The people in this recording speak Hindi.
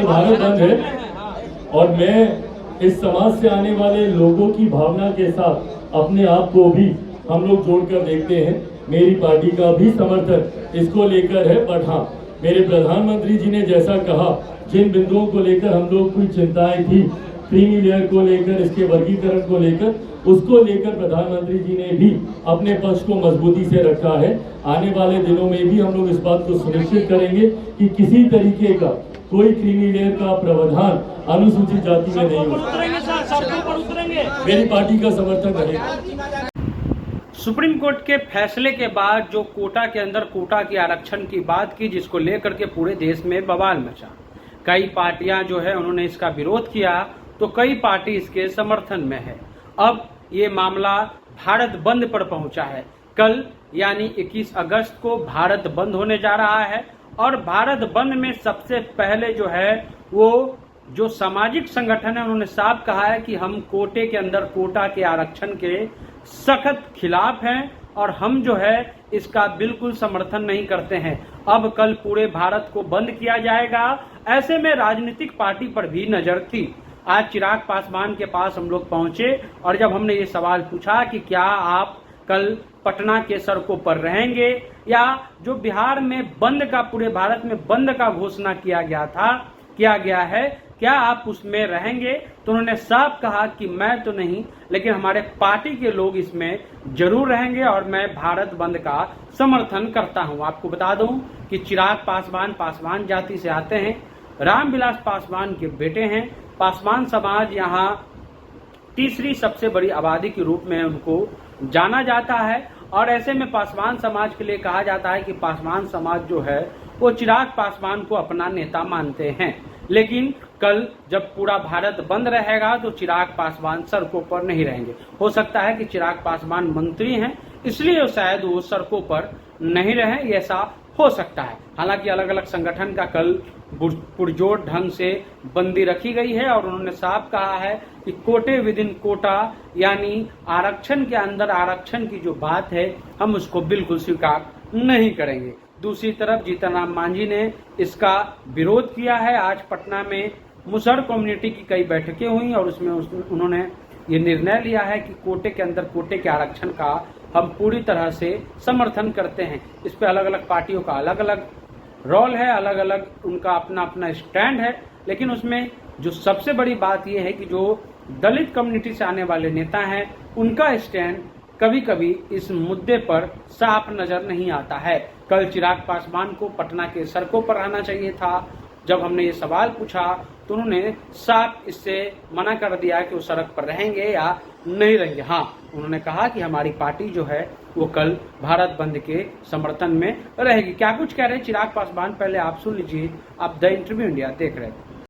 भारत बंद है और मैं इस समाज से आने वाले लोगों की भावना के साथ अपने आप को भी हम लोग जोड़कर देखते हैं। मेरी पार्टी का भी समर्थन इसको लेकर है, बट हाँ, मेरे प्रधानमंत्री जी ने जैसा कहा, जिन बिंदुओं को लेकर हम लोग की चिंताएं थी, क्रीमी लेयर को लेकर, इसके वर्गीकरण को लेकर, उसको लेकर प्रधानमंत्री जी ने भी अपने पक्ष को मजबूती से रखा है। आने वाले दिनों में भी हम लोग इस बात को सुनिश्चित करेंगे कि किसी तरीके का कोई क्रीमी लेयर का प्रावधान अनुसूचित जाति में नहीं होगा। मेरी पार्टी का समर्थन रहेगा। सुप्रीम कोर्ट के फैसले के बाद जो कोटा के अंदर कोटा के आरक्षण की बात की, जिसको लेकर के पूरे देश में बवाल मचा, कई पार्टियां जो है उन्होंने इसका विरोध किया, तो कई पार्टी इसके समर्थन में है। अब ये मामला भारत बंद पर पहुंचा है। कल यानी 21 अगस्त को भारत बंद होने जा रहा है और भारत बंद में सबसे पहले जो है वो जो सामाजिक संगठन है उन्होंने साफ कहा है कि हम कोटे के अंदर कोटा के आरक्षण के सख्त खिलाफ हैं और हम जो है इसका बिल्कुल समर्थन नहीं करते हैं। अब कल पूरे भारत को बंद किया जाएगा। ऐसे में राजनीतिक पार्टी पर भी नजर थी। आज चिराग पासवान के पास हम लोग पहुंचे और जब हमने ये सवाल पूछा कि क्या आप कल पटना के सड़कों पर रहेंगे या जो बिहार में बंद का, पूरे भारत में बंद का घोषणा किया गया है, क्या आप उसमें रहेंगे, तो उन्होंने साफ कहा कि मैं तो नहीं, लेकिन हमारे पार्टी के लोग इसमें जरूर रहेंगे और मैं भारत बंद का समर्थन करता हूं। आपको बता दूं कि चिराग पासवान पासवान जाति से आते हैं, रामविलास पासवान के बेटे हैं। पासवान समाज यहाँ तीसरी सबसे बड़ी आबादी के रूप में उनको जाना जाता है और ऐसे में पासवान समाज के लिए कहा जाता है कि पासवान समाज जो है वो चिराग पासवान को अपना नेता मानते हैं। लेकिन कल जब पूरा भारत बंद रहेगा तो चिराग पासवान सड़कों पर नहीं रहेंगे। हो सकता है कि चिराग पासवान मंत्री हैं, इसलिए शायद वो सड़कों पर नहीं रहे, ऐसा हो सकता है। हालांकि अलग अलग संगठन का कल पुरजोर ढंग से बंदी रखी गई है और उन्होंने साफ कहा है कि कोटे विद इन कोटा यानी आरक्षण के अंदर आरक्षण की जो बात है हम उसको बिल्कुल स्वीकार नहीं करेंगे। दूसरी तरफ जीतन राम मांझी ने इसका विरोध किया है। आज पटना में मुसहर कम्युनिटी की कई बैठकें हुई और उसमें उन्होंने ये निर्णय लिया है कि कोटे के अंदर कोटे के आरक्षण का हम पूरी तरह से समर्थन करते हैं। इस पे अलग अलग पार्टियों का अलग अलग रोल है, अलग अलग उनका अपना अपना स्टैंड है, लेकिन उसमें जो सबसे बड़ी बात यह है कि जो दलित कम्युनिटी से आने वाले नेता हैं उनका स्टैंड कभी कभी इस मुद्दे पर साफ नजर नहीं आता है। कल चिराग पासवान को पटना के सड़कों पर आना चाहिए था। जब हमने ये सवाल पूछा तो उन्होंने साफ इससे मना कर दिया कि वो सड़क पर रहेंगे या नहीं रहेंगे। हाँ, उन्होंने कहा कि हमारी पार्टी जो है वो कल भारत बंद के समर्थन में रहेगी। क्या कुछ कह रहे हैं चिराग पासवान, पहले आप सुन लीजिए। आप द इंटरव्यू इंडिया देख रहे हैं।